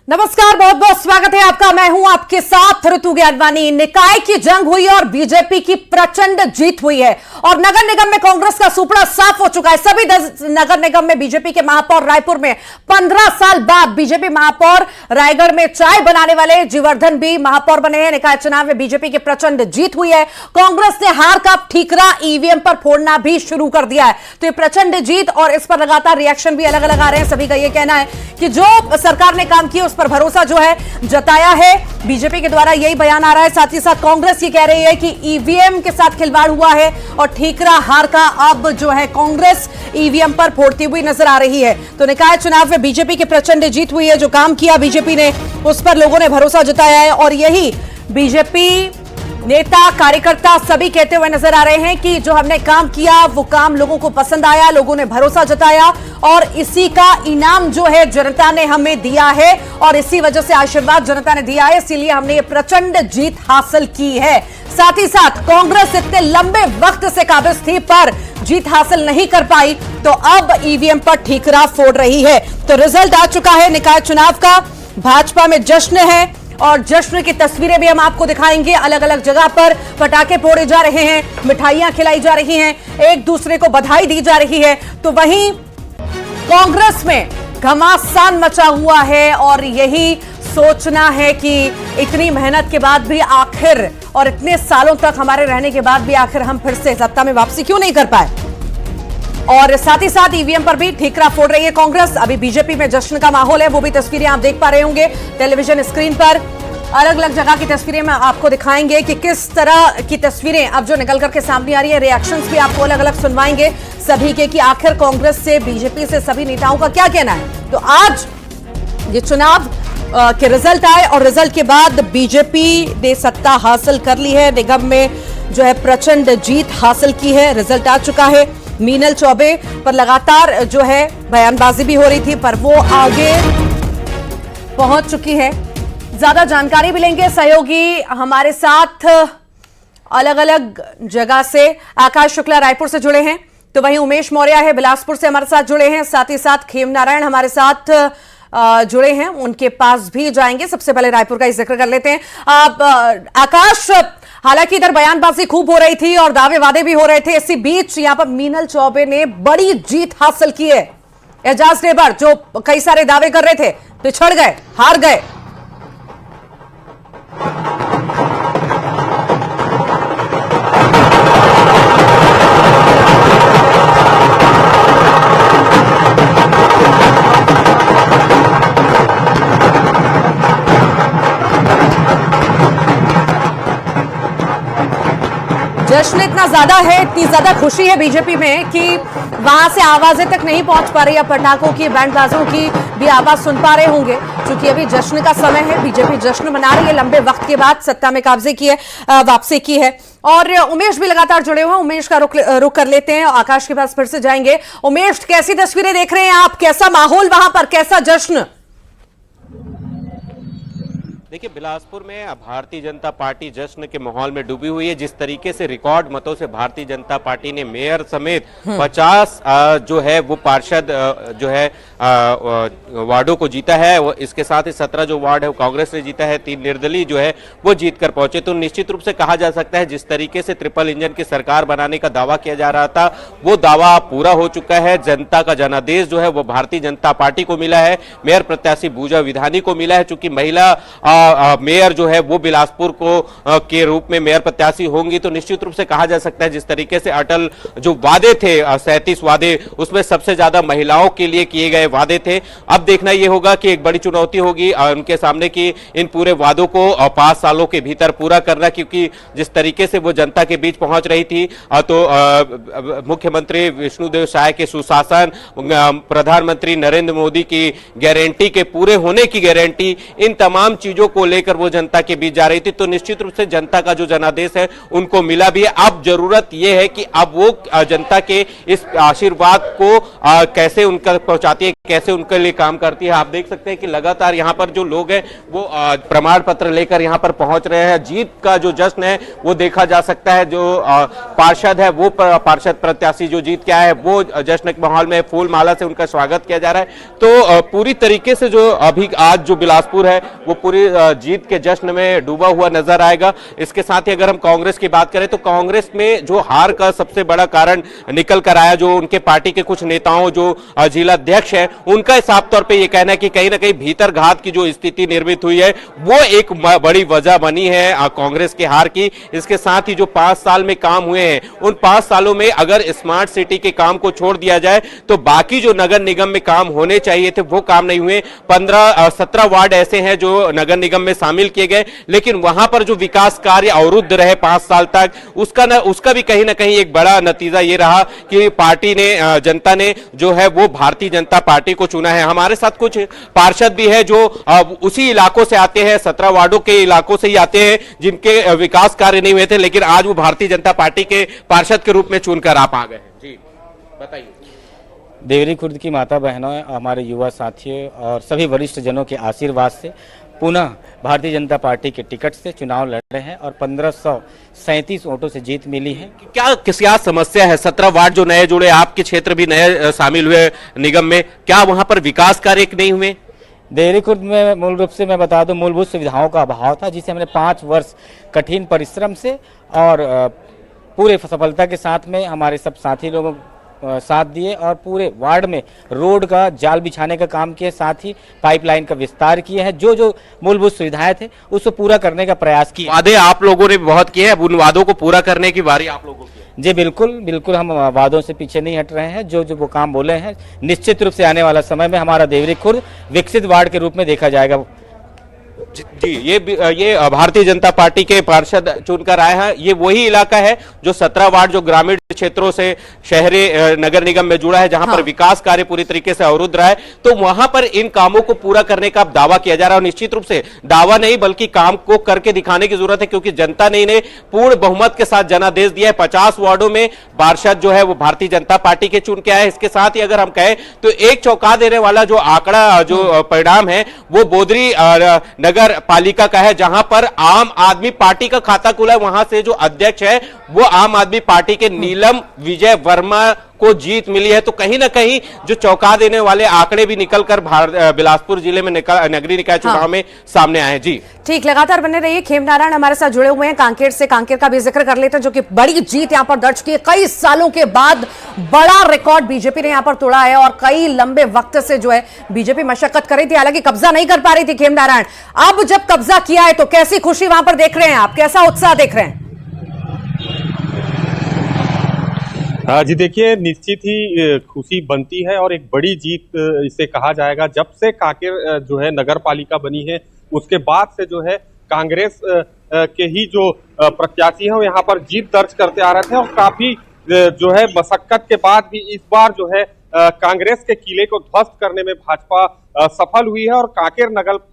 नमस्कार, बहुत बहुत स्वागत है आपका। मैं हूं आपके साथ ऋतु ज्ञानवानी। निकाय की जंग हुई और बीजेपी की प्रचंड जीत हुई है और नगर निगम में कांग्रेस का सुपड़ा साफ हो चुका है। सभी 10 नगर निगम में बीजेपी के महापौर रायपुर में 15 साल बाद बीजेपी महापौर, रायगढ़ में चाय बनाने वाले जीवर्धन भी महापौर बने हैं। निकाय चुनाव में बीजेपी की प्रचंड जीत हुई है। कांग्रेस ने हार का ठीकरा ईवीएम पर फोड़ना भी शुरू कर दिया है। तो ये प्रचंड जीत और इस पर लगातार रिएक्शन भी अलग अलग आ रहे हैं। सभी का यह कहना है कि जो सरकार ने काम किया पर भरोसा जो है जताया है। बीजेपी के द्वारा यही बयान आ रहा है। साथ ही साथ कांग्रेस ये कह रही है कि ईवीएम के साथ खिलवाड़ हुआ है और ठीकरा हार का अब जो है कांग्रेस ईवीएम पर फोड़ती हुई नजर आ रही है। तो निकाय चुनाव में बीजेपी की प्रचंड जीत हुई है। जो काम किया बीजेपी ने उस पर लोगों ने भरोसा जताया है और यही बीजेपी नेता कार्यकर्ता सभी कहते हुए नजर आ रहे हैं कि जो हमने काम किया वो काम लोगों को पसंद आया, लोगों ने भरोसा जताया और इसी का इनाम जो है जनता ने हमें दिया है और इसी वजह से आशीर्वाद जनता ने दिया है, इसीलिए हमने ये प्रचंड जीत हासिल की है। साथ ही साथ कांग्रेस इतने लंबे वक्त से काबिज थी पर जीत हासिल नहीं कर पाई, तो अब ईवीएम पर ठीकरा फोड़ रही है। तो रिजल्ट आ चुका है निकाय चुनाव का। भाजपा में जश्न है और जश्न की तस्वीरें भी हम आपको दिखाएंगे। अलग अलग जगह पर पटाखे फोड़े जा रहे हैं, मिठाइयां खिलाई जा रही हैं, एक दूसरे को बधाई दी जा रही है। तो वहीं कांग्रेस में घमासान मचा हुआ है और यही सोचना है कि इतनी मेहनत के बाद भी आखिर और इतने सालों तक हमारे रहने के बाद भी आखिर हम फिर से सत्ता में वापसी क्यों नहीं कर पाए। और साथ ही साथ ईवीएम पर भी ठीकरा फोड़ रही है कांग्रेस। अभी बीजेपी में जश्न का माहौल है, वो भी तस्वीरें आप देख पा रहे होंगे टेलीविजन स्क्रीन पर। अलग अलग जगह की तस्वीरें मैं आपको दिखाएंगे कि किस तरह की तस्वीरें अब जो निकल करके सामने आ रही है। रिएक्शंस भी आपको अलग अलग सुनवाएंगे सभी के कि आखिर कांग्रेस से, बीजेपी से सभी नेताओं का क्या कहना है। तो आज ये चुनाव के रिजल्ट आए और रिजल्ट के बाद बीजेपी ने सत्ता हासिल कर ली है। निगम में जो है प्रचंड जीत हासिल की है। रिजल्ट आ चुका है। मीनल चौबे पर लगातार जो है बयानबाजी भी हो रही थी पर वो आगे पहुंच चुकी है। ज्यादा जानकारी भी लेंगे। सहयोगी हमारे साथ अलग अलग जगह से आकाश शुक्ला रायपुर से जुड़े हैं, तो वहीं उमेश मौर्य है बिलासपुर से हमारे साथ जुड़े हैं। साथ ही साथ खेम नारायण हमारे साथ जुड़े हैं, उनके पास भी जाएंगे। सबसे पहले रायपुर का ही जिक्र कर लेते हैं। आकाश, हालांकि इधर बयानबाजी खूब हो रही थी और दावे वादे भी हो रहे थे, इसी बीच यहां पर मीनल चौबे ने बड़ी जीत हासिल की है। एजाज नेबर जो कई सारे दावे कर रहे थे पिछड़ गए, हार गए। जश्न इतना ज्यादा है, इतनी ज्यादा खुशी है बीजेपी में कि वहां से आवाजें तक नहीं पहुंच पा रही है। पटाखों की, बैंड बाजों की भी आवाज सुन पा रहे होंगे क्योंकि अभी जश्न का समय है। बीजेपी जश्न मना रही है, लंबे वक्त के बाद सत्ता में कब्जे की है, वापसी की है। और उमेश भी लगातार जुड़े हुए हैं, उमेश का रुख कर लेते हैं। आकाश के पास फिर से जाएंगे। उमेश, कैसी तस्वीरें देख रहे हैं आप? कैसा माहौल वहां पर, कैसा जश्न? देखिए, बिलासपुर में भारतीय जनता पार्टी जश्न के माहौल में डूबी हुई है। जिस तरीके से रिकॉर्ड मतों से भारतीय जनता पार्टी ने मेयर समेत 50 जो है वो पार्षद जो है वार्डों को जीता है। इसके साथ ही 17 जो वार्ड है वो कांग्रेस ने जीता है, 3 निर्दलीय जो है वो जीत कर पहुंचे। तो निश्चित रूप से कहा जा सकता है जिस तरीके से ट्रिपल इंजन की सरकार बनाने का दावा किया जा रहा था वो दावा पूरा हो चुका है। जनता का जनादेश जो है वो भारतीय जनता पार्टी को मिला है। मेयर प्रत्याशी पूजा विधानी को मिला है। चूंकि महिला मेयर जो है वो बिलासपुर को के रूप में मेयर प्रत्याशी होंगी, तो निश्चित रूप से कहा जा सकता है जिस तरीके से अटल जो वादे थे 37 वादे, उसमें सबसे ज्यादा महिलाओं के लिए किए गए वादे थे। अब देखना यह होगा कि एक बड़ी चुनौती होगी उनके सामने कि इन पूरे वादों को 5 सालों के भीतर पूरा करना, क्योंकि जिस तरीके से वो जनता के बीच पहुंच रही थी तो मुख्यमंत्री विष्णुदेव साय के सुशासन, प्रधानमंत्री नरेंद्र मोदी की गारंटी के पूरे होने की गारंटी, इन तमाम चीजों को लेकर वो जनता के बीच जा रही थी। तो निश्चित रूप से जनता का जो जनादेश है उनको मिला भी है। अब जरूरत यह है कि अब वो जनता के इस आशीर्वाद को कैसे उनका पहुंचाती है। कैसे उनके लिए काम करती है। आप देख सकते हैं कि लगातार यहाँ पर जो लोग हैं वो प्रमाण पत्र लेकर यहाँ पर पहुंच रहे हैं। जीत का जो जश्न है वो देखा जा सकता है। जो पार्षद है वो पार्षद प्रत्याशी जो जीत के आए हैं वो जश्न के माहौल में फूल माला से उनका स्वागत किया जा रहा है। तो पूरी तरीके से जो अभी आज जो बिलासपुर है वो पूरी जीत के जश्न में डूबा हुआ नजर आएगा। इसके साथ ही अगर हम कांग्रेस की बात करें तो कांग्रेस में जो हार का सबसे बड़ा कारण निकल कर आया, जो उनके पार्टी के कुछ नेताओं जो जिला अध्यक्ष है उनका साफ तौर पे ये कहना है कि कहीं ना कहीं भीतर घात की जो स्थिति निर्मित हुई है वो एक बड़ी वजह बनी है कांग्रेस के हार की। इसके साथ ही जो 5 साल में काम हुए हैं उन 5 सालों में अगर स्मार्ट सिटी के काम को छोड़ दिया जाए तो बाकी जो नगर निगम में काम होने चाहिए थे वो काम नहीं हुए। 17 वार्ड ऐसे हैं जो नगर निगम में शामिल किए गए, लेकिन वहां पर जो विकास कार्य अवरुद्ध रहे 5 साल तक, उसका भी कहीं ना कहीं एक बड़ा नतीजा ये रहा कि पार्टी ने, जनता ने जो है वो भारतीय जनता पार्टी को चुना है। हमारे साथ कुछ पार्षद भी है जो उसी इलाकों से आते हैं, 17 वार्डों के इलाकों से ही आते हैं जिनके विकास कार्य नहीं हुए थे, लेकिन आज वो भारतीय जनता पार्टी के पार्षद के रूप में चुनकर आप आ गए हैं। जी बताइए। देवरी खुर्द की माता बहनों, हमारे युवा साथियों और सभी वरिष्ठ जनों के आशीर्वाद से पुनः भारतीय जनता पार्टी के टिकट से चुनाव लड़ रहे हैं और 1537 वोटों से जीत मिली है। क्या समस्या है? 17 वार्ड जो नए जुड़े, आपके क्षेत्र भी नए शामिल हुए निगम में, क्या वहां पर विकास कार्य नहीं हुए? देवरी खुर्द में मूल रूप से मैं बता दूं मूलभूत सुविधाओं का अभाव था, जिसे हमने 5 वर्ष कठिन परिश्रम से और पूरे सफलता के साथ में हमारे सब साथी लोगों साथ दिए और पूरे वार्ड में रोड का जाल बिछाने का काम किया, साथ ही पाइपलाइन का विस्तार किया है। जो मूलभूत सुविधाएं थे उसको पूरा करने का प्रयास किया। वादे आप लोगों ने बहुत किए हैं, उन वादों को पूरा करने की बारी आप लोगों की है। जी बिल्कुल हम वादों से पीछे नहीं हट रहे हैं। जो वो काम बोले हैं निश्चित रूप से आने वाला समय में हमारा देवरी खुर्द विकसित वार्ड के रूप में देखा जाएगा। जी ये भारतीय जनता पार्टी के पार्षद चुनकर आए हैं। ये वही इलाका है जो 17 वार्ड जो ग्रामीण क्षेत्रों से शहरी नगर निगम में जुड़ा है, जहां पर विकास कार्य पूरी तरीके से अवरुद्ध रहा है। तो वहां पर इन कामों को पूरा करने का दावा किया जा रहा है और निश्चित रूप से दावा नहीं बल्कि काम को करके दिखाने की जरूरत है, क्योंकि जनता ने इन्हें पूर्ण बहुमत के साथ जनादेश दिया है। 50 वार्डों में पार्षद जो है वो भारतीय जनता पार्टी के चुन के आए। इसके साथ ही अगर हम कहें तो एक चौंका देने वाला जो आंकड़ा, जो परिणाम है वो बोदरी नगर पालिका का है, जहां पर आम आदमी पार्टी का खाता खुला है। वहां से जो अध्यक्ष है वो आम आदमी पार्टी के नीलम विजय वर्मा को जीत मिली है। तो कहीं ना कहीं जो चौंका देने वाले आंकड़े भी निकलकर बिलासपुर जिले में नगरीय निकाय चुनाव में सामने आए। जी ठीक, लगातार बने रहिए। खेमनारायण हमारे साथ जुड़े हुए हैं कांकेर से, कांकेर का भी जिक्र कर लेते हैं जो कि बड़ी जीत यहां पर दर्ज की है। कई सालों के बाद बड़ा रिकॉर्ड बीजेपी ने यहां पर तोड़ा है और कई लंबे वक्त से जो है बीजेपी मशक्कत कर रही थी, हालांकि कब्जा नहीं कर पा रही थी। खेमनारायण, अब जब कब्जा किया है तो कैसी खुशी वहां पर देख रहे हैं आप, कैसा उत्साह देख रहे हैं? जी देखिए, निश्चित ही खुशी बनती है और एक बड़ी जीत इसे कहा जाएगा। जब से कांकेर जो है नगर पालिका बनी है उसके बाद से जो है कांग्रेस के ही जो प्रत्याशी हैं वो यहाँ पर जीत दर्ज करते आ रहे थे और काफी जो है मशक्कत के बाद भी इस बार जो है कांग्रेस के किले को ध्वस्त करने में भाजपा सफल हुई है और कांकेर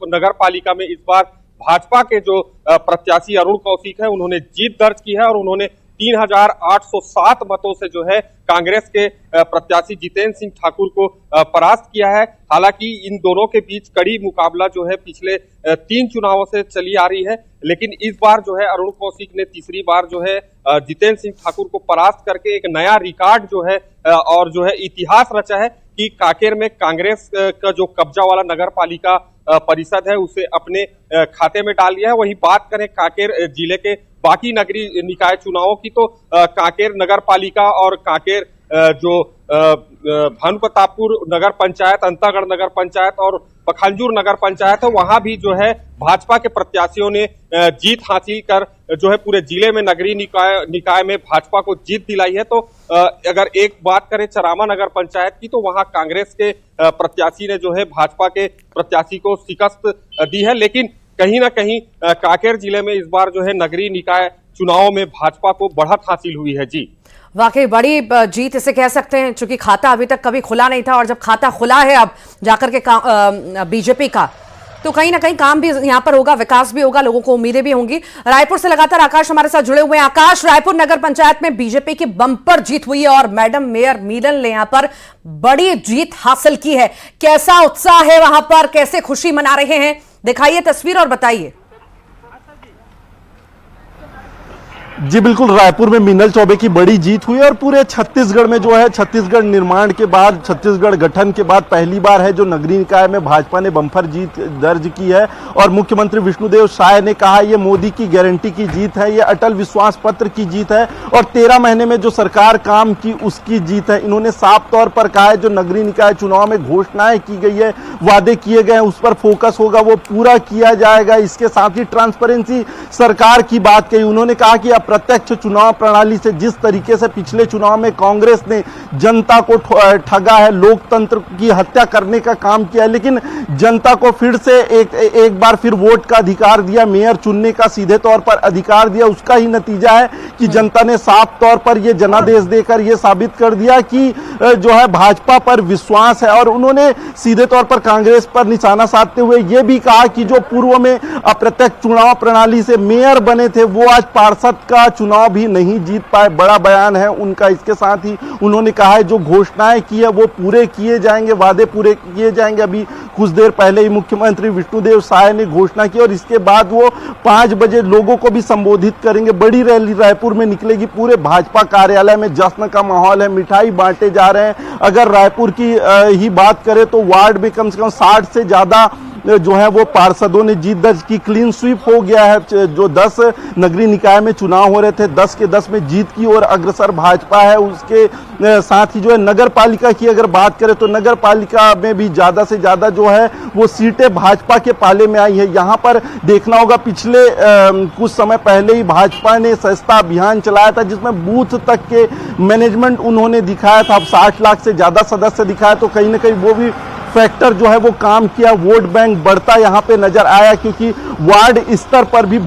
नगर पालिका में इस बार भाजपा के जो प्रत्याशी अरुण कौशिक है उन्होंने जीत दर्ज की है और उन्होंने 3807 मतों से जो है कांग्रेस के प्रत्याशी जितेंद्र सिंह ठाकुर को परास्त किया है। हालांकि इन दोनों के बीच कड़ी मुकाबला जो है पिछले 3 चुनावों से चली आ रही है, लेकिन इस बार जो है अरुण कौशिक ने तीसरी बार जो है जितेंद्र सिंह ठाकुर को परास्त करके एक नया रिकॉर्ड जो है और जो है इतिहास रचा है कि कांकेर में कांग्रेस का जो कब्जा वाला नगर पालिका परिषद है उसे अपने खाते में डाल लिया है। वही बात करें कांकेर जिले के बाकी नगरीय निकाय चुनावों की तो कांकेर नगर पालिका और कांकेर जो भानुप्रतापपुर नगर पंचायत, अंतागढ़ नगर पंचायत और पखांजूर नगर पंचायत है वहां भी जो है भाजपा के प्रत्याशियों ने जीत हासिल कर जो है पूरे जिले में नगरीय निकाय में भाजपा को जीत दिलाई है। तो अगर एक बात करें चरामा नगर पंचायत की तो वहां कांग्रेस के प्रत्याशी ने जो है भाजपा के प्रत्याशी को शिकस्त दी है, लेकिन कहीं ना कहीं कांकेर जिले में इस बार जो है नगरीय निकाय चुनावों में भाजपा को बढ़त हासिल हुई है। जी वाकई बड़ी जीत इसे कह सकते हैं, चूंकि खाता अभी तक कभी खुला नहीं था और जब खाता खुला है अब जाकर के बीजेपी का, तो कहीं ना कहीं काम भी यहां पर होगा, विकास भी होगा, लोगों को उम्मीदें भी होंगी। रायपुर से लगातार आकाश हमारे साथ जुड़े हुए हैं। आकाश, रायपुर नगर पंचायत में बीजेपी की बम्पर जीत हुई है और मैडम मेयर मीनल ने यहां पर बड़ी जीत हासिल की है। कैसा उत्साह है वहां पर, कैसे खुशी मना रहे हैं, दिखाइए तस्वीर और बताइए। जी बिल्कुल, रायपुर में मीनल चौबे की बड़ी जीत हुई और पूरे छत्तीसगढ़ में जो है, छत्तीसगढ़ निर्माण के बाद, छत्तीसगढ़ गठन के बाद पहली बार है जो नगरीय निकाय में भाजपा ने बम्पर जीत दर्ज की है। और मुख्यमंत्री विष्णुदेव साय ने कहा ये मोदी की गारंटी की जीत है, ये अटल विश्वास पत्र की जीत है और 13 महीने में जो सरकार काम की उसकी जीत है। इन्होंने साफ तौर पर कहा है जो नगरीय निकाय चुनाव में घोषणाएं की गई है, वादे किए गए हैं, उस पर फोकस होगा, वो पूरा किया जाएगा। इसके साथ ही ट्रांसपेरेंसी सरकार की बात कही। उन्होंने कहा कि प्रत्यक्ष चुनाव प्रणाली से जिस तरीके से पिछले चुनाव में कांग्रेस ने जनता को ठगा है, लोकतंत्र की हत्या करने का काम किया है, लेकिन जनता को फिर से एक बार फिर वोट का अधिकार दिया, मेयर चुनने का सीधे तौर पर अधिकार दिया। उसका ही नतीजा है कि जनता ने साफ तौर पर यह जनादेश देकर यह साबित कर दिया कि जो है भाजपा पर विश्वास है। और उन्होंने सीधे तौर पर कांग्रेस पर निशाना साधते हुए यह भी कहा कि जो पूर्व में अप्रत्यक्ष चुनाव प्रणाली से मेयर बने थे वो आज पार्षद का चुनाव भी नहीं जीत पाए। बड़ा बयान है उनका। इसके साथ ही उन्होंने कहा है जो घोषणाएं की है वो पूरे किए जाएंगे, वादे पूरे किए जाएंगे। अभी कुछ देर पहले ही मुख्यमंत्री विष्णुदेव साय ने घोषणा की और इसके बाद वो 5 बजे लोगों को भी संबोधित करेंगे। बड़ी रैली रायपुर में निकलेगी। पूरे भाजपा कार्यालय में जश्न का माहौल है, मिठाई बांटे जा रहे हैं। अगर रायपुर की ही बात करें तो वार्ड में कम से कम 60 से ज्यादा जो है वो पार्षदों ने जीत दर्ज की। क्लीन स्वीप हो गया है। जो 10 नगरीय निकाय में चुनाव हो रहे थे 10 के 10 में जीत की और अग्रसर भाजपा है। उसके साथ ही जो है नगर पालिका की अगर बात करें तो नगर पालिका में भी ज्यादा से ज्यादा जो है वो सीटें भाजपा के पाले में आई है। यहाँ पर देखना होगा पिछले कुछ समय पहले ही भाजपा ने सस्ता अभियान चलाया था जिसमें बूथ तक के मैनेजमेंट उन्होंने दिखाया था। अब 60 लाख से ज्यादा सदस्य दिखाया तो कहीं ना कहीं वो भी फैक्टर जो है वो काम किया। वोट बैंक बढ़ता यहाँ पे नजर आया क्योंकि वार्ड स्तर पर भी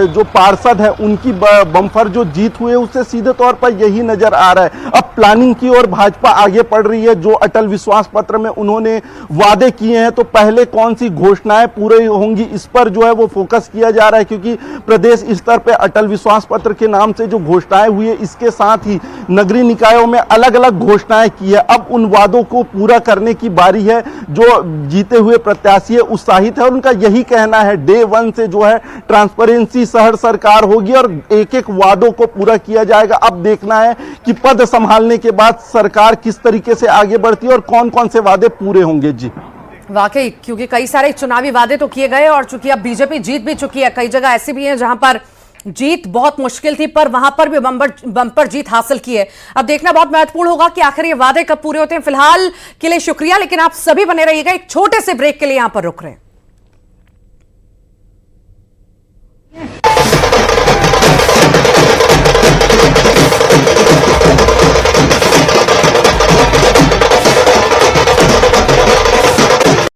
जो पार्षद है उनकी बम्पर जो जीत हुई है उससे सीधे तौर पर यही नजर आ रहा है। अब प्लानिंग की ओर भाजपा आगे बढ़ रही है। जो अटल विश्वास पत्र में उन्होंने वादे किए हैं तो पहले कौन सी घोषणाएं पूरी होंगी इस पर जो है वो फोकस किया जा रहा है क्योंकि प्रदेश स्तर पर अटल विश्वास पत्र के नाम से जो घोषणाएं हुई है इसके साथ ही नगरीय निकायों में अलग अलग घोषणाएं की है। अब उन वादों को पूरा करने की बारी है। जो जीते हुए प्रत्याशी है उत्साहित है और उनका यही कहना है डे 1 से जो है ट्रांसपेरेंसी शहर सरकार होगी और एक एक वादों को पूरा किया जाएगा। अब देखना है कि पद संभालने के बाद सरकार किस तरीके से आगे बढ़ती है और कौन कौन से वादे पूरे होंगे। जी वाकई, क्योंकि कई सारे चुनावी वादे तो किए गए और चूंकि अब बीजेपी जीत भी चुकी है, कई जगह ऐसी भी है जहां पर जीत बहुत मुश्किल थी पर वहां पर भी बम्पर जीत हासिल की है। अब देखना बहुत महत्वपूर्ण होगा कि आखिर ये वादे कब पूरे होते हैं। फिलहाल के लिए शुक्रिया, लेकिन आप सभी बने रहिएगा। एक छोटे से ब्रेक के लिए यहां पर रुक रहे हैं।